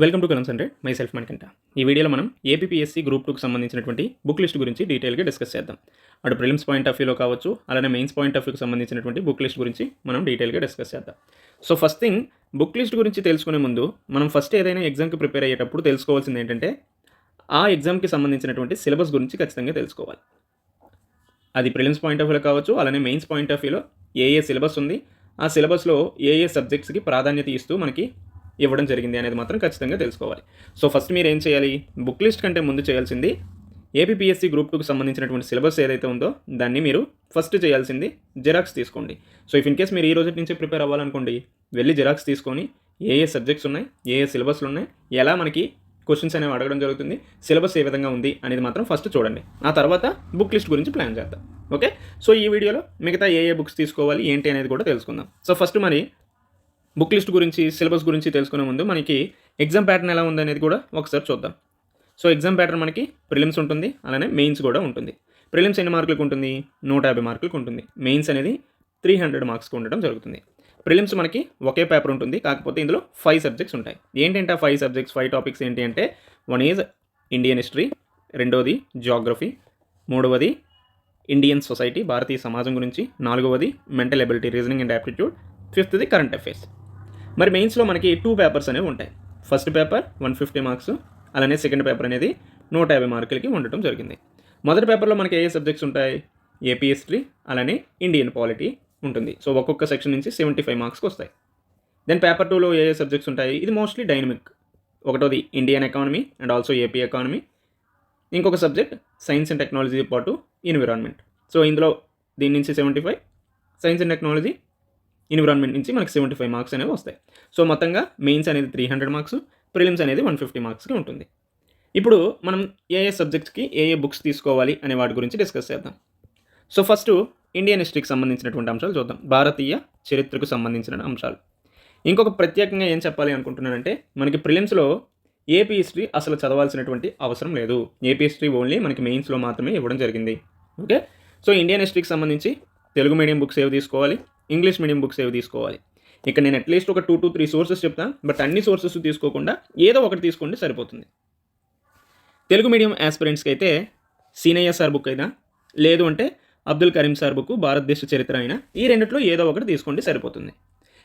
Welcome to consultant my self Manikanta. ఈ వీడియోలో మనం ఏపీఎస్సీ గ్రూప్ 2కి సంబంధించినటువంటి బుక్ లిస్ట్ గురించి డీటెయిల్గా డిస్కస్ చేద్దాం. అటు ప్రిలిమ్స్ పాయింట్ ఆఫ్ వ్యూలో కావచ్చు, అలానే మెయిన్స్ పాయింట్ ఆఫ్ వ్యూకి సంబంధించినటువంటి బుక్ లిస్ట్ గురించి మనం డీటెయిల్గా డిస్కస్ చేద్దాం. So first thing, book list గురించి తెలుసుకునే ముందు మనం ఫస్ట్ ఏదైనా ఎగ్జామ్కి ప్రిపేర్ అయ్యేటప్పుడు తెలుసుకోవాల్సింది ఏంటంటే, ఆ ఎగ్జామ్కి సంబంధించినటువంటి సిలబస్ గురించి ఖచ్చితంగా తెలుసుకోవాలి. అది ప్రిలిమ్స్ పాయింట్ ఆఫ్ వ్యూలో కావచ్చు, అలానే మెయిన్స్ పాయింట్ ఆఫ్ వ్యూలో ఏ సిలబస్ ఉంది, ఆ సిలబస్లో ఏ సబ్జెక్ట్స్కి ప్రాధాన్యత ఇస్తూ మనకి ఇవ్వడం జరిగింది అనేది మాత్రం ఖచ్చితంగా తెలుసుకోవాలి. సో ఫస్ట్ మీరు ఏం చేయాలి, బుక్ లిస్ట్ కంటే ముందు చేయాల్సింది ఏపీఎస్సీ గ్రూప్ 2కి సంబంధించినటువంటి సిలబస్ ఏదైతే ఉందో దాన్ని మీరు ఫస్ట్ చేయాల్సింది జిరాక్స్ తీసుకోండి. సో ఇఫ్ ఇన్ కేస్ మీరు ఈ రోజు నుంచి ప్రిపేర్ అవ్వాలనుకోండి, వెళ్ళి జిరాక్స్ తీసుకొని ఏ సబ్జెక్ట్స్ ఉన్నాయి, ఏ సిలబస్లు ఉన్నాయి, ఎలా మనకి క్వశ్చన్స్ అనేవి అడగడం జరుగుతుంది, సిలబస్ ఏ విధంగా ఉంది అనేది మాత్రం ఫస్ట్ చూడండి. ఆ తర్వాత బుక్ లిస్ట్ గురించి ప్లాన్ చేద్దాం. ఓకే, సో ఈ వీడియోలో మిగతా ఏ బుక్స్ తీసుకోవాలి ఏంటి అనేది కూడా తెలుసుకుందాం. సో ఫస్ట్ మరి బుక్ లిస్ట్ గురించి, సిలబస్ గురించి తెలుసుకునే ముందు మనకి ఎగ్జామ్ ప్యాటర్న్ ఎలా ఉంది అనేది కూడా ఒకసారి చూద్దాం. సో ఎగ్జామ్ ప్యాటర్న్ మనకి ప్రిలిమ్స్ ఉంటుంది, అలానే మెయిన్స్ కూడా ఉంటుంది. ప్రిలిమ్స్ ఎన్ని మార్కులకు ఉంటుంది? 150 మార్కులకు ఉంటుంది. మెయిన్స్ అనేది 300 మార్క్స్కి ఉండడం జరుగుతుంది. ప్రిలిమ్స్ మనకి ఒకే పేపర్ ఉంటుంది, కాకపోతే ఇందులో 5 సబ్జెక్ట్స్ ఉంటాయి. ఏంటంటే 5 సబ్జెక్ట్స్, 5 టాపిక్స్ ఏంటి అంటే, 1 ఈజ్ ఇండియన్ హిస్టరీ, 2వది జియోగ్రఫీ, 3వది ఇండియన్ సొసైటీ, భారతీయ సమాజం గురించి, 4వది mental ability, reasoning and aptitude, 5థది కరెంట్ అఫైర్స్. మరి మెయిన్స్లో మనకి 2 పేపర్స్ అనేవి ఉంటాయి. ఫస్ట్ పేపర్ 150 మార్క్స్, అలానే సెకండ్ పేపర్ అనేది 150 మార్కులకి ఉండటం జరిగింది. మొదటి పేపర్లో మనకి ఏ సబ్జెక్ట్స్ ఉంటాయి? ఏపీ హిస్టరీ, అలానే ఇండియన్ పాలిటీ ఉంటుంది. సో ఒక్కొక్క సెక్షన్ నుంచి 75 మార్క్స్కి వస్తాయి. దెన్ పేపర్ 2లో ఏ సబ్జెక్ట్స్ ఉంటాయి? ఇది మోస్ట్లీ డైనమిక్. ఒకటోది Indian economy and also AP economy, ఇంకొక సబ్జెక్ట్ సైన్స్ అండ్ టెక్నాలజీ పాటు ఎన్విరాన్మెంట్. సో ఇందులో దీని నుంచి 75, సైన్స్ అండ్ టెక్నాలజీ, ఎన్విరాన్మెంట్ నుంచి మనకి 75 మార్క్స్ అనేవి వస్తాయి. సో మొత్తంగా మెయిన్స్ అనేది 300 మార్క్స్, ప్రిలిమ్స్ అనేది 150 మార్క్స్కి ఉంటుంది. ఇప్పుడు మనం ఏ సబ్జెక్ట్స్కి ఏ బుక్స్ తీసుకోవాలి అనే వాటి గురించి డిస్కస్ చేద్దాం. సో ఫస్ట్ ఇండియన్ హిస్టరీకి సంబంధించినటువంటి అంశాలు చూద్దాం. భారతీయ చరిత్రకు సంబంధించిన అంశాలు. ఇంకొక ప్రత్యేకంగా ఏం చెప్పాలి అనుకుంటున్నానంటే, మనకి ప్రిలిమ్స్లో ఏపీ హిస్టరీ అసలు చదవాల్సినటువంటి అవసరం లేదు. ఏపీ హిస్టరీ ఓన్లీ మనకి మెయిన్స్లో మాత్రమే ఇవ్వడం జరిగింది. ఓకే, సో ఇండియన్ హిస్టరీకి సంబంధించి తెలుగు మీడియం బుక్స్ ఏవి తీసుకోవాలి, ఇంగ్లీష్ మీడియం బుక్స్ ఏవి తీసుకోవాలి. ఇక్కడ నేను అట్లీస్ట్ ఒక 2 to 3 సోర్సెస్ చెప్తాను, బట్ అన్ని సోర్సెస్ తీసుకోకుండా ఏదో ఒకటి తీసుకోండి సరిపోతుంది. తెలుగు మీడియం ఆస్పిరెంట్స్కి అయితే సీనయ్య సార్ బుక్ అయినా, లేదు అంటే అబ్దుల్ కరీం సార్ బుక్ భారతదేశ చరిత్ర అయినా, ఈ రెండిట్లో ఏదో ఒకటి తీసుకోండి సరిపోతుంది.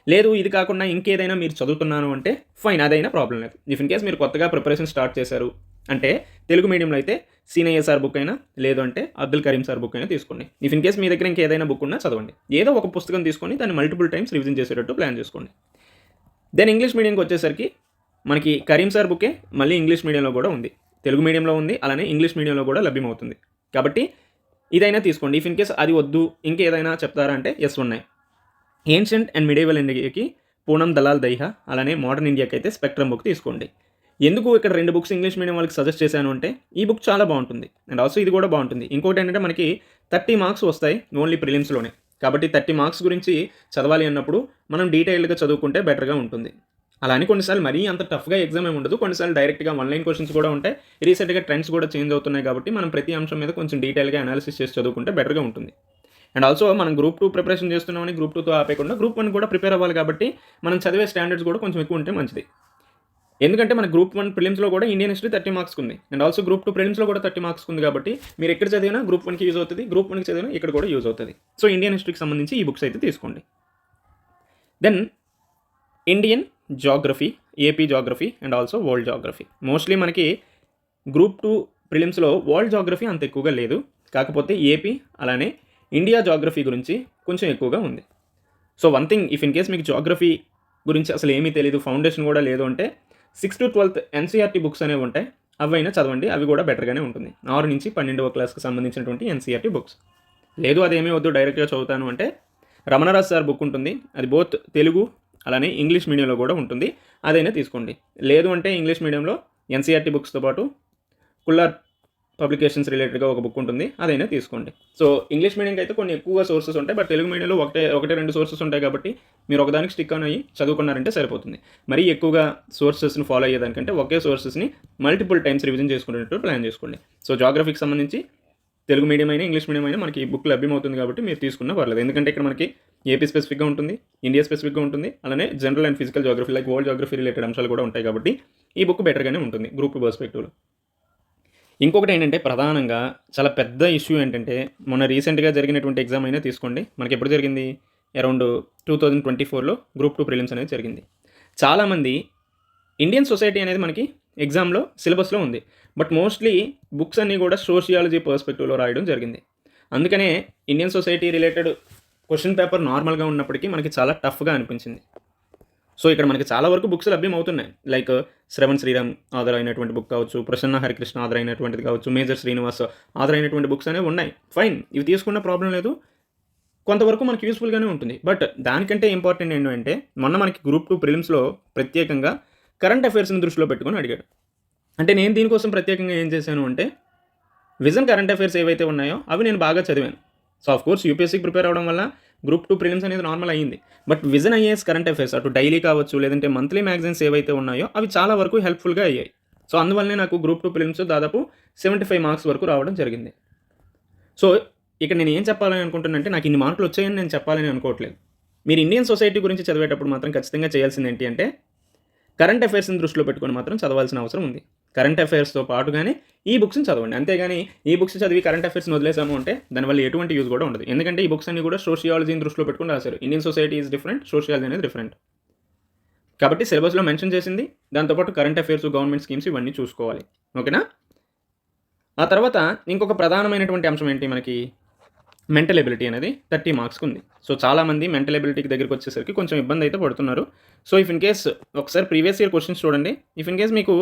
లేదు ఇది కాకుండా ఇంకేదైనా మీరు చదువుతున్నాను అంటే ఫైన్, అదైనా ప్రాబ్లం లేదు. ఇఫ్ ఇన్ కేస్ మీరు కొత్తగా ప్రిపరేషన్ స్టార్ట్ చేశారు అంటే తెలుగు మీడియంలో అయితే సీనయ్య సార్ బుక్ అయినా, లేదు అంటే అబ్దుల్ కరీం సార్ బుక్ అయినా తీసుకోండి. ఇఫ్ ఇన్ కేస్ మీ దగ్గర ఇంకేదైనా బుక్ ఉన్నా చదవండి. ఏదో ఒక పుస్తకం తీసుకొని దాన్ని మల్టిపుల్ టైమ్స్ రివిజన్ చేసేటట్టు ప్లాన్ చేసుకోండి. దెన్ ఇంగ్లీష్ మీడియంకి వచ్చేసరికి మనకి కరీం సార్ బుకే మళ్ళీ ఇంగ్లీష్ మీడియంలో కూడా ఉంది, తెలుగు మీడియంలో ఉంది, అలానే ఇంగ్లీష్ మీడియంలో కూడా లభ్యమవుతుంది. కాబట్టి ఇదైనా తీసుకోండి. ఇఫ్ ఇన్ కేస్ అది వద్దు ఇంకేదైనా చెప్తారా అంటే ఎస్ ఉన్నాయి. ఏన్షియంట్ అండ్ మిడేవల్ ఇండియాకి పూనం దలాల్ దైహా, అలానే మోడర్న్ ఇండియాకి అయితే స్పెక్ట్రమ్ బుక్ తీసుకోండి. ఎందుకు ఇక్కడ 2 బుక్స్ ఇంగ్లీష్ మీడియం వాళ్ళకి సజెస్ట్ చేశాను అంటే, ఈ బుక్ చాలా బాగుంటుంది అండ్ ఆల్సో ఇది కూడా బాగుంటుంది. ఇంకోటి ఏంటంటే మనకి 30 మార్క్స్ వస్తాయి ఓన్లీ ప్రిలిమ్స్లోనే. కాబట్టి 30 మార్క్స్ గురించి చదవాలి అన్నప్పుడు మనం డీటెయిల్డ్గా చదువుకుంటే బెటర్గా ఉంటుంది. అలానే కొన్నిసార్లు మరీ అంత టఫ్గా ఎగ్జామ్ ఏమి ఉండదు, కొన్నిసార్లు డైరెక్ట్గా 1 లైన్ క్వశ్చన్స్ కూడా ఉంటాయి. రీసెంట్గా ట్రెండ్స్ కూడా చేంజ్ అవుతున్నాయి కాబట్టి మనం ప్రతి అంశం మీద కొంచెం డీటెయిల్గా అనాలిసిస్ చేసి చదువుకుంటే బెటర్గా ఉంటుంది. అండ్ ఆల్సో మనం గ్రూప్ 2 ప్రిపరేషన్ చేస్తున్నామని గ్రూప్ 2తో ఆపేయకుండా గ్రూప్ 1 కూడా ప్రిపేర్ అవ్వాలి. కాబట్టి మనం చదివే స్టాండర్డ్స్ కూడా కొంచెం ఎక్కువ ఉంటే మంచిది. ఎందుకంటే మన గ్రూప్ 1 ప్రిలిమ్స్లో కూడా ఇండియన్ హిస్టరీ 30 మార్క్స్ ఉంది అండ్ ఆల్సో గ్రూప్ 2 ప్రిలిమ్స్లో కూడా 30 మార్క్స్ ఉంది. కాబట్టి మీరు ఎక్కడ చదివినా గ్రూప్ 1కి యూజ్ అవుతుంది, గ్రూప్ 1కి చదివినా ఇక్కడ కూడా యూజ్ అవుతుంది. సో ఇండియన్ హిస్టరీకి సంబంధించి ఈ బుక్స్ అయితే తీసుకోండి. Then Indian geography, AP geography and also world geography. Mostly మనకి గ్రూప్ 2 ప్రిలిమ్స్లో వరల్డ్ జాగ్రఫీ అంత ఎక్కువగా లేదు, కాకపోతే ఏపీ అలానే ఇండియా జాగ్రఫీ గురించి కొంచెం ఎక్కువగా ఉంది. So one thing, if in case మీకు జాగ్రఫీ గురించి అసలు ఏమీ తెలియదు, ఫౌండేషన్ కూడా లేదు అంటే 6th to 12th NCERT books అనేవి ఉంటాయి, అవైనా చదవండి, అవి కూడా బెటర్గానే ఉంటుంది. 6 నుంచి 12వ క్లాస్కి సంబంధించినటువంటి ఎన్సీఆర్టీ బుక్స్. లేదు అదేమీ వద్దు డైరెక్ట్గా చదువుతాను అంటే రమణరాజ్ సార్ బుక్ ఉంటుంది, అది బోత్ తెలుగు అలానే ఇంగ్లీష్ మీడియంలో కూడా ఉంటుంది, అదైనా తీసుకోండి. లేదు అంటే ఇంగ్లీష్ మీడియంలో ఎన్సీఆర్టీ బుక్స్తో పాటు కుల్లార్ పబ్లికేషన్స్ రిలేటెడ్గా ఒక బుక్ ఉంటుంది, అదైనా తీసుకోండి. సో ఇంగ్లీష్ మీడియంకి అయితే కొన్ని ఎక్కువ సోర్సెస్ ఉంటాయి, బట్ తెలుగు మీడియంలో ఒకటే 2 సోర్సెస్ ఉంటాయి. కాబట్టి మీరు ఒకదానికి స్టిక్ ఆన్ అయ్యి చదువుకున్నారంటే సరిపోతుంది. మరీ ఎక్కువగా సోర్సెస్ని ఫాలో అయ్యేదానికంటే ఒకే సోర్సెస్ని మల్టిపుల్ టైమ్స్ రివిజన్ చేసుకునేటట్టు ప్లాన్ చేసుకోండి. సో జాగ్రఫీకి సంబంధించి తెలుగు మీడియం అయినా ఇంగ్లీష్ మీడియం అయినా మనకి ఈ బుక్ లభ్యమవుతుంది కాబట్టి మీరు తీసుకున్నా పర్లేదు. ఎందుకంటే ఇక్కడ మనకి ఏపీ స్పెసిఫిక్గా ఉంటుంది, ఇండియా స్పెసిఫిక్గా ఉంటుంది, అలానే general and physical geography like world geography related అంశాలు కూడా ఉంటాయి. కాబట్టి ఈ బుక్ బెటర్గానే ఉంటుంది గ్రూప్ 2 పర్స్పెక్టివ్లో. ఇంకొకటి ఏంటంటే ప్రధానంగా చాలా పెద్ద ఇష్యూ ఏంటంటే మొన్న రీసెంట్గా జరిగినటువంటి ఎగ్జామ్ అయినా తీసుకోండి, మనకి ఎప్పుడు జరిగింది, అరౌండ్ 2024లో గ్రూప్ 2 ప్రిలిమ్స్ అనేది జరిగింది. చాలామంది ఇండియన్ సొసైటీ అనేది మనకి ఎగ్జామ్లో సిలబస్లో ఉంది, బట్ మోస్ట్లీ బుక్స్ అన్నీ కూడా సోషియాలజీ పర్స్పెక్టివ్లో రాయడం జరిగింది. అందుకనే Indian society related question paper నార్మల్గా ఉన్నప్పటికీ మనకి చాలా టఫ్గా అనిపించింది. సో ఇక్కడ మనకి చాలా వరకు బుక్స్ లభ్యమవుతున్నాయి, లైక్ శ్రవణ్ శ్రీరామ్ ఆధార్ అయినటువంటి బుక్ కావచ్చు, ప్రసన్న హరికృష్ణ ఆధార్ అయినటువంటిది కావచ్చు, మేజర్ శ్రీనివాస్ ఆధార్ అయినటువంటి బుక్స్ అనేవి ఉన్నాయి. ఫైన్, ఇవి తీసుకున్న ప్రాబ్లం లేదు, కొంతవరకు మనకి యూస్ఫుల్గానే ఉంటుంది. బట్ దానికంటే ఇంపార్టెంట్ ఏంటంటే మొన్న మనకి గ్రూప్ 2 ప్రిలిమ్స్లో ప్రత్యేకంగా కరెంట్ అఫైర్స్ని దృష్టిలో పెట్టుకొని అడిగాడు. అంటే నేను దీనికోసం ప్రత్యేకంగా ఏం చేశాను అంటే విజన్ కరెంట్ అఫైర్స్ ఏవైతే ఉన్నాయో అవి నేను బాగా చదివాను. సో ఆఫ్ కోర్స్ యూపీఎస్సీకి ప్రిపేర్ అవ్వడం వల్ల గ్రూప్ 2 ప్రిలిమ్స్ అనేది నార్మల్ అయ్యింది. But vision IAS current affairs అటు డైలీ కావచ్చు లేదంటే మంత్లీ మ్యాగజైన్స్ ఏవైతే ఉన్నాయో అవి చాలా వరకు హెల్ప్ఫుల్గా అయ్యాయి. సో అందువల్లనే నాకు గ్రూప్ 2 ప్రిలిమ్స్ దాదాపు 75 మార్క్స్ వరకు రావడం జరిగింది. సో ఇక్కడ నేను ఏం చెప్పాలని అనుకుంటున్నానంటే నాకు ఇన్ని మార్కులు వచ్చాయని నేను చెప్పాలని అనుకోవట్లేదు. మీరు ఇండియన్ సొసైటీ గురించి చదివేటప్పుడు మాత్రం ఖచ్చితంగా చేయాల్సింది ఏంటి అంటే కరెంట్ అఫైర్స్ని దృష్టిలో పెట్టుకొని మాత్రం చదవాల్సిన అవసరం ఉంది. కరెంట్ అఫైర్స్తో పాటుగానే ఈ బుక్స్ని చదవండి, అంతేగాని ఈ బుక్స్ చదివి కరెంట్ అఫైర్స్ని వదిలేసాము అంటే దానివల్ల ఎటువంటి యూజ్ కూడా ఉండదు. ఎందుకంటే ఈ బుక్స్ అన్ని కూడా సోషియాలజీని దృష్టిలో పెట్టుకుని రాశారు. Indian society is different, sociology అనేది డిఫరెంట్. కాబట్టి సిలబస్లో మెన్షన్ చేసింది, దాంతోపాటు కరెంట్ అఫైర్స్, గవర్నమెంట్ స్కీమ్స్ ఇవన్నీ చూసుకోవాలి. ఓకేనా? ఆ తర్వాత ఇంకొక ప్రధానమైనటువంటి అంశం ఏంటి, మనకి మెంటల్ ఎబిలిటీ అనేది 30 మార్క్స్కి ఉంది. సో చాలామంది మెంటల్ ఎబిలిటీకి దగ్గరికి వచ్చేసరికి కొంచెం ఇబ్బంది అయితే పడుతున్నారు. సో ఇఫ్ ఇన్ కేస్ ఒకసారి ప్రీవియస్ ఇయర్ క్వశ్చన్స్ చూడండి. ఇఫ్ ఇన్ కేస్ మీకు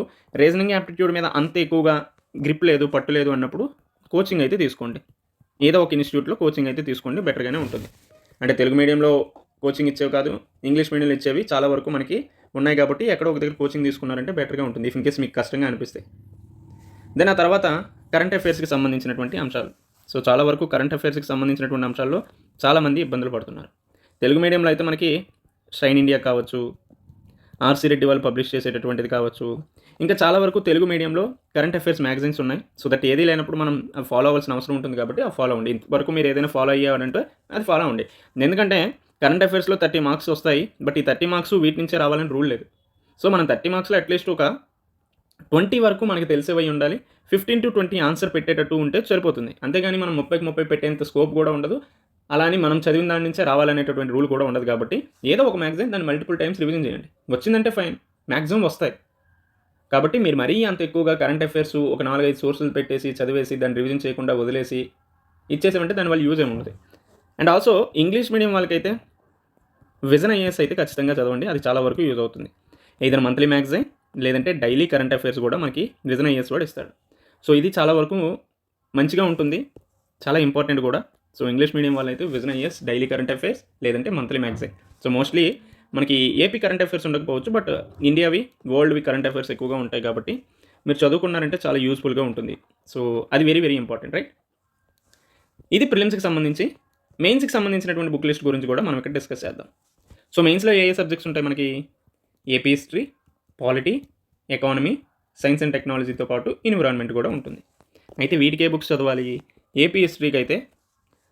రీజనింగ్ యాప్టిట్యూడ్ మీద అంత ఎక్కువగా గ్రిప్ లేదు, పట్టు లేదు అన్నప్పుడు కోచింగ్ అయితే తీసుకోండి. ఏదో ఒక ఇన్స్టిట్యూట్లో కోచింగ్ అయితే తీసుకోండి, బెటర్గానే ఉంటుంది. అంటే తెలుగు మీడియంలో కోచింగ్ ఇచ్చేవి కాదు, ఇంగ్లీష్ మీడియంలో ఇచ్చేవి చాలా వరకు మనకి ఉన్నాయి కాబట్టి ఎక్కడో ఒక దగ్గర కోచింగ్ తీసుకున్నారంటే బెటర్గా ఉంటుంది ఇఫ్ ఇన్ కేస్ మీకు కష్టంగా అనిపిస్తాయి. దెన్ ఆ తర్వాత కరెంట్ అఫైర్స్కి సంబంధించినటువంటి అంశాలు. సో చాలా వరకు కరెంట్ అఫైర్స్కి సంబంధించినటువంటి అంశాల్లో చాలామంది ఇబ్బందులు పడుతున్నారు. తెలుగు మీడియంలో అయితే మనకి షైన్ ఇండియా కావచ్చు, ఆర్సీ రెడ్డి వాళ్ళు పబ్లిష్ చేసేటటువంటిది కావచ్చు, ఇంకా చాలా వరకు తెలుగు మీడియంలో కరెంట్ అఫైర్స్ మ్యాగజైన్స్ ఉన్నాయి. సో దట్ ఏది లేనప్పుడు మనం అవి ఫాలో అవ్వాల్సిన అవసరం ఉంటుంది కాబట్టి అవి ఫాలో అవ్వండి. ఇంతవరకు మీరు ఏదైనా ఫాలో అయ్యారంటే అది ఫాలో అవ్వండి. ఎందుకంటే కరెంట్ అఫైర్స్లో 30 మార్క్స్ వస్తాయి, బట్ ఈ 30 మార్క్స్ వీటి నుంచే రావాలని రూల్ లేదు. సో మనం 30 మార్క్స్లో అట్లీస్ట్ ఒక 20 వరకు మనకి తెలిసేవై ఉండాలి. 15 to 20 ఆన్సర్ పెట్టేటట్టు ఉంటే సరిపోతుంది. అంతేగాని మనం 30కి 30 పెట్టేంత స్కోప్ కూడా ఉండదు. అలా అని మనం చదివిన దాని నుంచే రావాలనేటటువంటి రూల్ కూడా ఉండదు. కాబట్టి ఏదో ఒక మ్యాగజైన్ దాన్ని మల్టిపుల్ టైమ్స్ రివిజన్ చేయండి. వచ్చిందంటే ఫైన్, మ్యాక్సిమం వస్తాయి. కాబట్టి మీరు మరీ అంత ఎక్కువగా కరెంట్ అఫైర్స్ ఒక 4-5 సోర్సులు పెట్టేసి చదివేసి దాన్ని రివిజన్ చేయకుండా వదిలేసి ఇచ్చేసామంటే దానివల్ల యూజ్ ఏముండదు. అండ్ ఆల్సో ఇంగ్లీష్ మీడియం వాళ్ళకైతే విజన్ ఐఏఎస్ అయితే ఖచ్చితంగా చదవండి, అది చాలా వరకు యూజ్ అవుతుంది. ఏదైనా మంత్లీ మ్యాగజైన్ లేదంటే డైలీ కరెంట్ అఫైర్స్ కూడా మనకి విజన్ ఐఏఎస్ కూడా ఇస్తాడు. సో ఇది చాలా వరకు మంచిగా ఉంటుంది, చాలా ఇంపార్టెంట్ కూడా. సో ఇంగ్లీష్ మీడియం వాళ్ళైతే vision IAS, daily current affairs లేదంటే మంత్లీ మ్యాగజైన్. సో మోస్ట్లీ మనకి ఏపీ కరెంట్ అఫైర్స్ ఉండకపోవచ్చు, బట్ ఇండియావి, వరల్డ్వి కరెంట్ అఫైర్స్ ఎక్కువగా ఉంటాయి కాబట్టి మీరు చదువుకున్నారంటే చాలా యూస్ఫుల్గా ఉంటుంది. సో అది వెరీ వెరీ ఇంపార్టెంట్, రైట్? ఇది ప్రిలిమ్స్కి సంబంధించి. మెయిన్స్కి సంబంధించినటువంటి బుక్ లిస్ట్ గురించి కూడా మనం ఇక్కడ డిస్కస్ చేద్దాం. సో మెయిన్స్లో ఏ సబ్జెక్ట్స్ ఉంటాయి మనకి? AP history, polity, economy, science and టెక్నాలజీతో పాటు ఎన్విరాన్మెంట్ కూడా ఉంటుంది. అయితే వీటికి ఏ బుక్స్ చదవాలి? ఏపీ హిస్టరీకి అయితే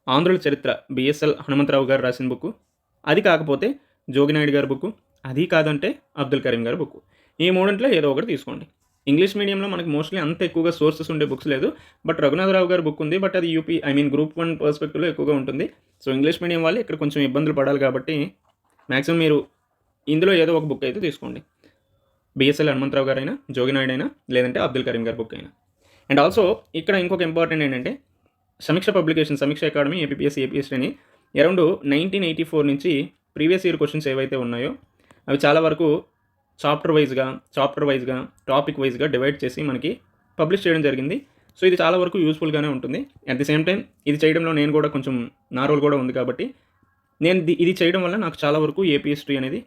ఆంధ్రుల చరిత్ర బిఎస్ఎల్ హనుమంతరావు గారు రాసిన బుక్, అది కాకపోతే జోగినాయుడు గారి బుక్, అది కాదంటే అబ్దుల్ కరీం గారి బుక్. ఈ మూడింట్లో ఏదో ఒకటి తీసుకోండి. ఇంగ్లీష్ మీడియంలో మనకి మోస్ట్లీ అంత ఎక్కువగా సోర్సెస్ ఉండే బుక్స్ లేదు, బట్ రఘునాథరావు గారి బుక్ ఉంది, బట్ అది గ్రూప్ 1 పర్స్పెక్టివ్లో ఎక్కువగా ఉంటుంది. సో ఇంగ్లీష్ మీడియం వాళ్ళు ఇక్కడ కొంచెం ఇబ్బందులు పడాలి కాబట్టి మ్యాక్సిమం మీరు ఇందులో ఏదో ఒక బుక్ అయితే తీసుకోండి. బిఎస్ఎల్ హనుమంతరావు గారు అయినా, జోగినాయుడు అయినా, లేదంటే అబ్దుల్ కరీం గారి బుక్ అయినా. అండ్ ఆల్సో ఇక్కడ ఇంకొక ఇంపార్టెంట్ ఏంటంటే సమీక్ష పబ్లికేషన్, సమీక్ష అకాడమీ, ఏపీఎస్సీ, ఏపీఎస్సీ అని అరౌండ్ 1984 నుంచి ప్రీవియస్ ఇయర్ క్వశ్చన్స్ ఏవైతే ఉన్నాయో అవి చాలా వరకు చాప్టర్ వైజ్గా టాపిక్ వైజ్గా డివైడ్ చేసి మనకి పబ్లిష్ చేయడం జరిగింది. సో ఇది చాలా వరకు యూస్ఫుల్గానే ఉంటుంది. అట్ ది సేమ్ టైం ఇది చేయడంలో నేను కూడా కొంచెం నా రోల్ కూడా ఉంది కాబట్టి నేను ఇది చేయడం వల్ల నాకు చాలా వరకు ఏపీ హిస్టరీ అనేది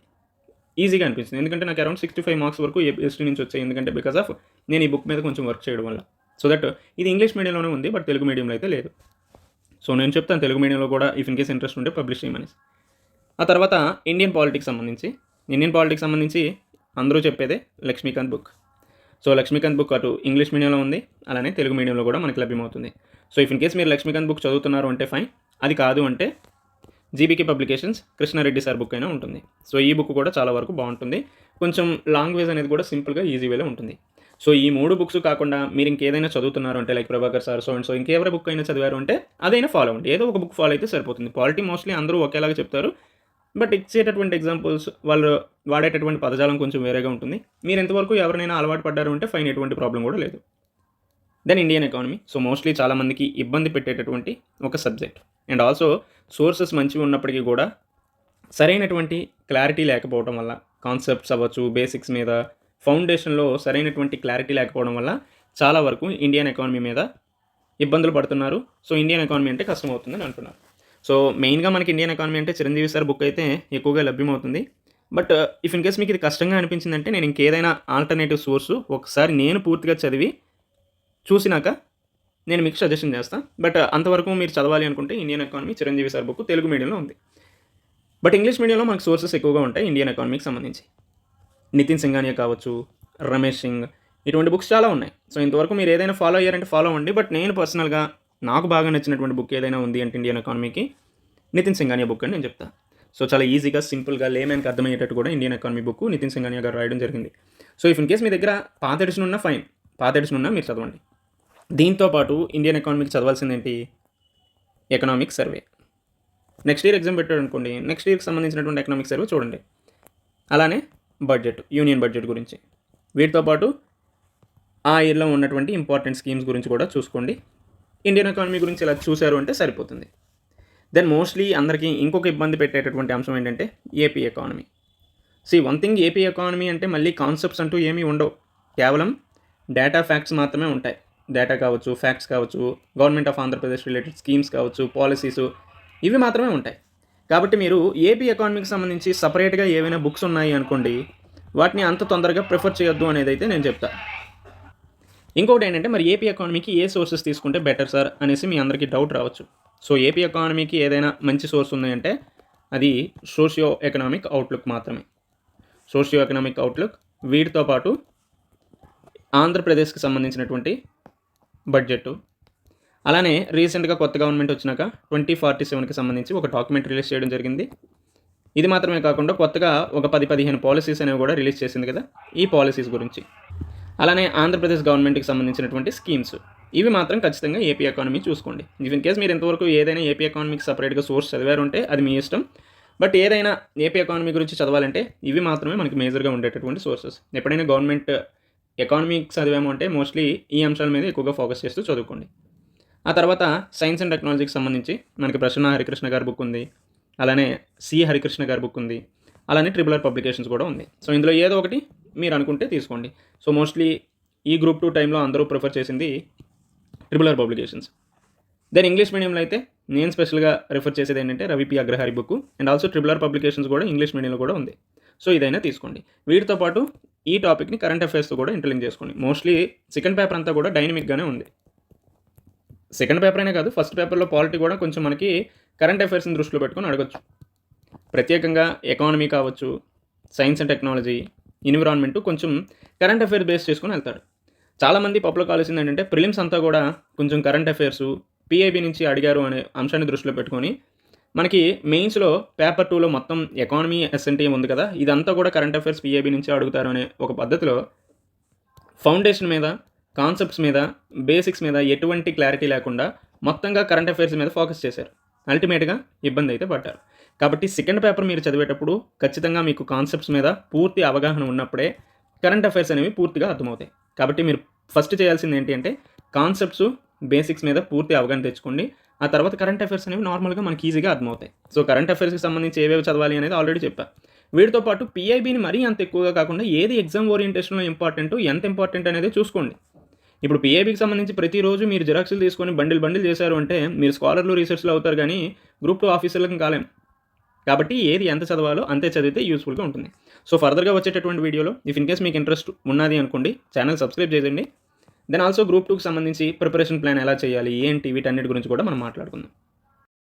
ఈజీగా అనిపిస్తుంది. ఎందుకంటే నాకు అరౌండ్ 65 మార్క్స్ వరకు ఏపీ హిస్టరీ నుంచి వచ్చాయి, ఎందుకంటే బికాస్ ఆఫ్ నేను ఈ బుక్ మీద కొంచెం వర్క్ చేయడం వల్ల. సో దట్ ఇది ఇంగ్లీష్ మీడియంలోనే ఉంది, బట్ తెలుగు మీడియంలో అయితే లేదు. సో నేను చెప్తాను తెలుగు మీడియంలో కూడా ఇఫ్ ఇన్ కేస్ ఇంట్రెస్ట్ ఉంటే పబ్లిష్ చేయమని. ఆ తర్వాత ఇండియన్ పాలిటిక్స్ సంబంధించి అందరూ చెప్పేదే Laxmikanth book. So Laxmikanth book అటు ఇంగ్లీష్ మీడియంలో ఉంది, అలానే తెలుగు మీడియంలో కూడా మనకి లభ్యమవుతుంది. సో ఇఫ్ ఇన్ కేస్ మీరు లక్ష్మీకాంత్ బుక్ చదువుతున్నారు అంటే ఫైన్, అది కాదు అంటే GBK publications Krishnareddy sir book అయినా ఉంటుంది. సో ఈ బుక్ కూడా చాలా వరకు బాగుంటుంది. కొంచెం లాంగ్వేజ్ అనేది కూడా సింపుల్గా ఈజీ వేలో ఉంటుంది. సో ఈ 3 బుక్స్ కాకుండా మీరు ఇంకేదైనా చదువుతున్నారు అంటే like Prabhakar sir so and so ఇంకెవరి బుక్ అయినా చదివారు అంటే అదైనా ఫాలో అవ్వండి. ఏదో ఒక బుక్ ఫాలో అయితే సరిపోతుంది. పాలిటీ మోస్ట్లీ అందరూ ఒకేలాగా చెప్తారు. బట్ ఇచ్చేటటువంటి ఎగ్జాంపుల్స్ వాళ్ళు వాడేటటువంటి పదజాలం కొంచెం వేరేగా ఉంటుంది. మీరు ఎంతవరకు ఎవరినైనా అలవాటు పడ్డారు అంటే ఫైన్, ఎటువంటి ప్రాబ్లం కూడా లేదు. Then Indian economy. So mostly చాలామందికి ఇబ్బంది పెట్టేటటువంటి ఒక సబ్జెక్ట్. అండ్ ఆల్సో సోర్సెస్ మంచివి ఉన్నప్పటికీ కూడా సరైనటువంటి క్లారిటీ లేకపోవడం వల్ల, కాన్సెప్ట్స్ అవ్వచ్చు, బేసిక్స్ మీద, ఫౌండేషన్లో సరైనటువంటి క్లారిటీ లేకపోవడం వల్ల చాలా వరకు ఇండియన్ ఎకానమీ మీద ఇబ్బందులు పడుతున్నారు. సో ఇండియన్ ఎకానమీ అంటే కష్టం అవుతుందని అంటున్నారు. సో మెయిన్గా మనకి ఇండియన్ ఎకానమీ అంటే చిరంజీవి సార్ బుక్ అయితే ఎక్కువగా లభ్యమవుతుంది. బట్ ఇఫ్ ఇన్ కేస్ మీకు ఇది కష్టంగా అనిపించిందంటే నేను ఇంకేదైనా ఆల్టర్నేటివ్ సోర్సు ఒకసారి నేను పూర్తిగా చదివి చూసినాక నేను మీకు సజెషన్ చేస్తాను. బట్ అంతవరకు మీరు చదవాలి అనుకుంటే Indian economy Chiranjeevi sir book Telugu మీడియంలో ఉంది. బట్ ఇంగ్లీష్ మీడియంలో మనకు సోర్సెస్ ఎక్కువగా ఉంటాయి ఇండియన్ ఎకానమీకి సంబంధించి. నితిన్ సింఘానియా కావచ్చు, రమేష్ సింగ్, ఇటువంటి బుక్స్ చాలా ఉన్నాయి. సో ఇంతవరకు మీరు ఏదైనా ఫాలో అయ్యారంటే ఫాలో అవ్వండి. బట్ నేను పర్సనల్గా నాకు బాగా నచ్చినటువంటి బుక్ ఏదైనా ఉంది అంటే ఇండియన్ ఎకానమీకి నితిన్ సింఘానియా బుక్ అని నేను చెప్తాను. సో చాలా ఈజీగా, సింపుల్గా, లేమెన్కి అర్థమయ్యేటట్టు కూడా Indian economy book Nitin Singhania గారు రాయడం జరిగింది. సో ఇఫ్ ఇన్ కేస్ మీ దగ్గర పాత ఎడిషన్ ఉన్నా ఫైన్, పాత ఎడిషన్ ఉన్నా మీరు చదవండి. దీంతో పాటు ఇండియన్ ఎకానమీకి చదవాల్సింది ఏంటి? Economic survey. Next year exam పెట్టాడు అనుకోండి, నెక్స్ట్ ఇయర్కి సంబంధించినటువంటి ఎకనామిక్ సర్వే చూడండి. అలానే బడ్జెట్, యూనియన్ బడ్జెట్ గురించి, వీటితో పాటు ఆ ఇయర్లో ఉన్నటువంటి ఇంపార్టెంట్ స్కీమ్స్ గురించి కూడా చూసుకోండి. ఇండియన్ ఎకానమీ గురించి ఇలా చూశారు అంటే సరిపోతుంది. దెన్ మోస్ట్లీ అందరికీ ఇంకొక ఇబ్బంది పెట్టేటటువంటి అంశం ఏంటంటే AP economy. One thing, AP economy అంటే మళ్ళీ కాన్సెప్ట్స్ అంటూ ఏమీ ఉండవు. కేవలం డేటా ఫ్యాక్ట్స్ మాత్రమే ఉంటాయి. డేటా కావచ్చు, ఫ్యాక్ట్స్ కావచ్చు, government of Andhra Pradesh related schemes కావచ్చు, పాలసీసు, ఇవి మాత్రమే ఉంటాయి. కాబట్టి మీరు ఏపీ ఎకానమీకి సంబంధించి సపరేట్గా ఏవైనా బుక్స్ ఉన్నాయి అనుకోండి, వాటిని అంత తొందరగా ప్రిఫర్ చేయొద్దు అనేది అయితే నేను చెప్తాను. ఇంకొకటి ఏంటంటే, మరి ఏపీ ఎకానమీకి ఏ సోర్సెస్ తీసుకుంటే బెటర్ సార్ అనేసి మీ అందరికీ డౌట్ రావచ్చు. సో ఏపీ ఎకానమీకి ఏదైనా మంచి సోర్స్ ఉన్నాయంటే అది సోషియో ఎకనామిక్ అవుట్లుక్ మాత్రమే. సోషియో ఎకనామిక్ అవుట్లుక్, వీటితో పాటు ఆంధ్రప్రదేశ్కి సంబంధించినటువంటి బడ్జెట్, అలానే రీసెంట్గా కొత్త గవర్నమెంట్ వచ్చినాక 2047కి సంబంధించి ఒక డాక్యుమెంట్ రిలీజ్ చేయడం జరిగింది. ఇది మాత్రమే కాకుండా కొత్తగా ఒక 10-15 పాలసీస్ అనేవి కూడా రిలీజ్ చేసింది కదా, ఈ పాలసీస్ గురించి. అలానే ఆంధ్రప్రదేశ్ గవర్నమెంట్కి సంబంధించినటువంటి స్కీమ్స్, ఇవి మాత్రం ఖచ్చితంగా ఏపీ ఎకానమీ చూసుకోండి. ఇన్ కేస్ మీరు ఎంతవరకు ఏదైనా ఏపీ ఎకానమీకి సపరేట్గా సోర్స్ చదివారు అంటే అది మీ ఇష్టం. బట్ ఏదైనా ఏపీ ఎకానమీ గురించి చదవాలంటే ఇవి మాత్రమే మనకి మేజర్గా ఉండేటటువంటి సోర్సెస్. ఎప్పుడైనా గవర్నమెంట్ ఎకానమీకి చదివాము అంటే మోస్ట్లీ ఈ అంశాల మీద ఎక్కువగా ఫోకస్ చేస్తూ చదువుకోండి. ఆ తర్వాత సైన్స్ అండ్ టెక్నాలజీకి సంబంధించి మనకి ప్రసన్న హరికృష్ణ గారి బుక్ ఉంది, అలానే సి హరికృష్ణ గారి బుక్ ఉంది, అలానే ట్రిపుల్ ఆర్ పబ్లికేషన్స్ కూడా ఉంది. సో ఇందులో ఏదో ఒకటి మీరు అనుకుంటే తీసుకోండి. సో మోస్ట్లీ ఈ గ్రూప్ 2 టైంలో అందరూ ప్రిఫర్ చేసింది triple R publications. Then English మీడియంలో అయితే నేను స్పెషల్గా రిఫర్ చేసేది ఏంటంటే Ravi P Agrahari book, and also triple R publications కూడా ఇంగ్లీష్ మీడియంలో కూడా ఉంది. సో ఇదైనా తీసుకోండి. వీటితో పాటు ఈ టాపిక్ని కరెంట్ అఫైర్స్తో కూడా ఇంటర్లింక్ చేసుకోండి. మోస్ట్లీ సెకండ్ పేపర్ అంతా కూడా డైనమిక్గానే ఉంది. సెకండ్ పేపర్ అయినా కాదు, ఫస్ట్ పేపర్లో పాలిటీ కూడా కొంచెం మనకి కరెంట్ అఫైర్స్ని దృష్టిలో పెట్టుకొని అడగచ్చు. ప్రత్యేకంగా ఎకానమీ కావచ్చు, సైన్స్ అండ్ టెక్నాలజీ, ఎన్విరాన్మెంట్ కొంచెం కరెంట్ అఫైర్స్ బేస్ చేసుకొని వెళ్తాడు. చాలామంది పప్పులో కావాల్సింది ఏంటంటే ప్రిలిమ్స్ అంతా కూడా కొంచెం కరెంట్ అఫైర్స్ పిఐబి నుంచి అడిగారు అనే అంశాన్ని దృష్టిలో పెట్టుకొని మనకి మెయిన్స్లో పేపర్ 2లో మొత్తం ఎకానమీ ఎస్ఎన్టీ ఉంది కదా, ఇదంతా కూడా కరెంట్ అఫైర్స్ పిఐబి నుంచి అడుగుతారు అనే ఒక పద్ధతిలో ఫౌండేషన్ మీద, కాన్సెప్ట్స్ మీద, బేసిక్స్ మీద ఎటువంటి క్లారిటీ లేకుండా మొత్తంగా కరెంట్ అఫైర్స్ మీద ఫోకస్ చేశారు. అల్టిమేట్గా ఇబ్బంది అయితే పడ్డారు. కాబట్టి సెకండ్ పేపర్ మీరు చదివేటప్పుడు ఖచ్చితంగా మీకు కాన్సెప్ట్స్ మీద పూర్తి అవగాహన ఉన్నప్పుడే కరెంట్ అఫైర్స్ అనేవి పూర్తిగా అర్థమవుతాయి. కాబట్టి మీరు ఫస్ట్ చేయాల్సింది ఏంటి అంటే కాన్సెప్ట్స్, బేసిక్స్ మీద పూర్తి అవగాహన తెచ్చుకోండి. ఆ తర్వాత కరెంట్ అఫైర్స్ అనేవి నార్మల్గా మనకి ఈజీగా అర్థమవుతాయి. సో కరెంట్ అఫైర్స్కి సంబంధించి ఏవేవి చదవాలి అనేది ఆల్రెడీ చెప్పా. వీటితో పాటు పిఐబిని మరీ అంత ఎక్కువగా కాకుండా ఏది ఎగ్జామ్ ఓరియంటేషన్లో ఇంపార్టెంట్, ఎంత ఇంపార్టెంట్ అనేది చూసుకోండి. ఇప్పుడు పిఐబికి సంబంధించి ప్రతిరోజు మీరు జిరాక్స్లు తీసుకొని బండిల్ చేశారు అంటే మీరు స్కాలర్లు, రీసెర్చ్లు అవుతారు, కానీ గ్రూప్ 2 ఆఫీసర్లకు కాలేం. కాబట్టి ఏది ఎంత చదవాలో అంతే చదివితే యూస్ఫుల్గా ఉంటుంది. సో ఫర్దర్గా వచ్చేటటువంటి వీడియోలో ఇఫ్ ఇన్ కేస్ మీకు ఇంట్రెస్ట్ ఉన్నది అనుకోండి, ఛానల్ సబ్స్క్రైబ్ చేయండి. దెన్ ఆల్సో గ్రూప్ 2కి సంబంధించి ప్రిపరేషన్ ప్లాన్ ఎలా చేయాలి, ఏంటి, వీటన్నిటి గురించి కూడా మనం మాట్లాడుకుందాం.